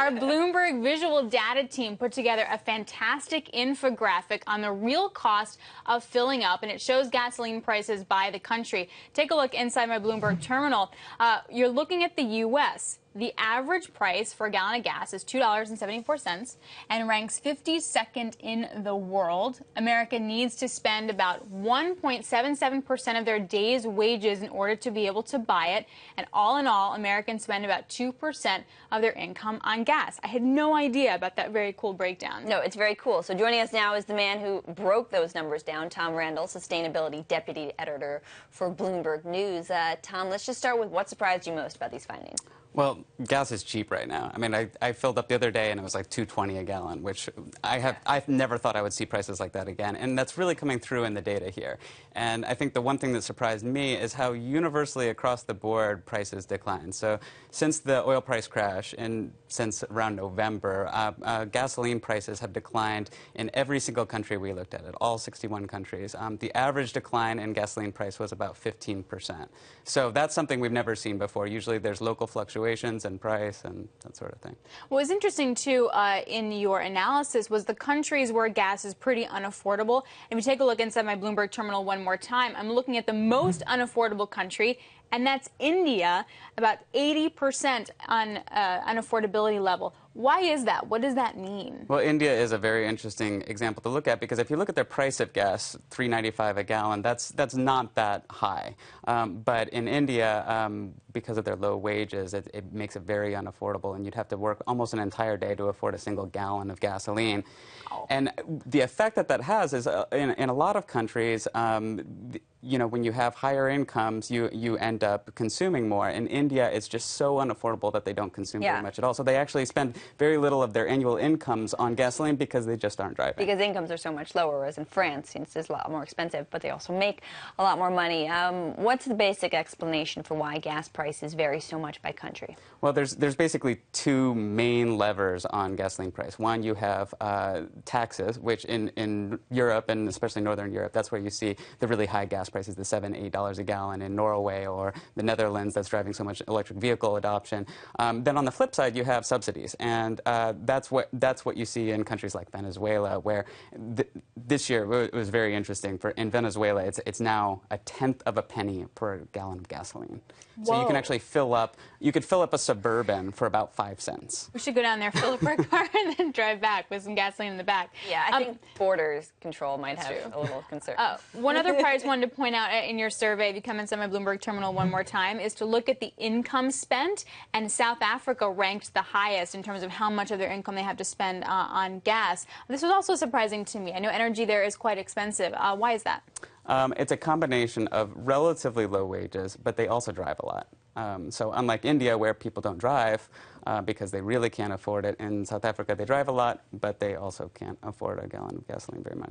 Our Bloomberg visual data team put together a fantastic infographic on the real cost of filling up, and it shows gasoline prices by the country. Take a look inside my Bloomberg terminal. You're looking at the U.S. The average price for a gallon of gas is $2.74 and ranks 52nd in the world. America needs to spend about 1.77% of their day's wages in order to be able to buy it. And all in all, Americans spend about 2% of their income on gas. I had no idea about that very cool breakdown. No, it's very cool. So joining us now is the man who broke those numbers down, Tom Randall, Sustainability Deputy Editor for Bloomberg News. Tom, let's just start with what surprised you most about these findings. Well, gas is cheap right now. I mean, I filled up the other day and it was like $2.20 a gallon, which I've never thought I would see prices like that again. And that's really coming through in the data here. And I think the one thing that surprised me is how universally across the board prices decline. So since the oil price crash and since around November, gasoline prices have declined in every single country we looked at, all 61 countries. The average decline in gasoline price was about 15%. So that's something we've never seen before. Usually there's local fluctuations in price and that sort of thing. What was interesting, too, in your analysis was the countries where gas is pretty unaffordable. If you take a look inside my Bloomberg terminal one more time, I'm looking at the most unaffordable country, and that's India, about 80% on unaffordability level. Why is that? What does that mean? Well, India is a very interesting example to look at because if you look at their price of gas, $3.95 a gallon, that's not that high. But in India, because of their low wages, it makes it very unaffordable, and you'd have to work almost an entire day to afford a single gallon of gasoline. Oh. And the effect that has is in a lot of countries, you know, when you have higher incomes, you end up consuming more. In India, it's just so unaffordable that they don't consume very much at all. So they actually spend very little of their annual incomes on gasoline because they just aren't driving. Because incomes are so much lower, whereas in France, it's a lot more expensive, but they also make a lot more money. What's the basic explanation for why gas prices vary so much by country? Well, there's basically two main levers on gasoline price. One, you have taxes, which in Europe, and especially Northern Europe, that's where you see the really high gas prices, the $7, $8 a gallon in Norway or the Netherlands that's driving so much electric vehicle adoption. Then on the flip side, you have subsidies. And that's what you see in countries like Venezuela, where this year it was very interesting. In Venezuela, it's now 1/10 of a penny per gallon of gasoline. So you can actually fill up a Suburban for about 5 cents. We should go down there, fill up our car, and then drive back with some gasoline in the back. Yeah, I think borders control might have a little concern. One other part I just wanted to point out in your survey, if you come inside my Bloomberg terminal one more time, is to look at the income spent, and South Africa ranked the highest in terms of how much of their income they have to spend on gas. This was also surprising to me. I know energy there is quite expensive. Why is that? It's a combination of relatively low wages, but they also drive a lot. So unlike India, where people don't drive because they really can't afford it, in South Africa they drive a lot, but they also can't afford a gallon of gasoline very much.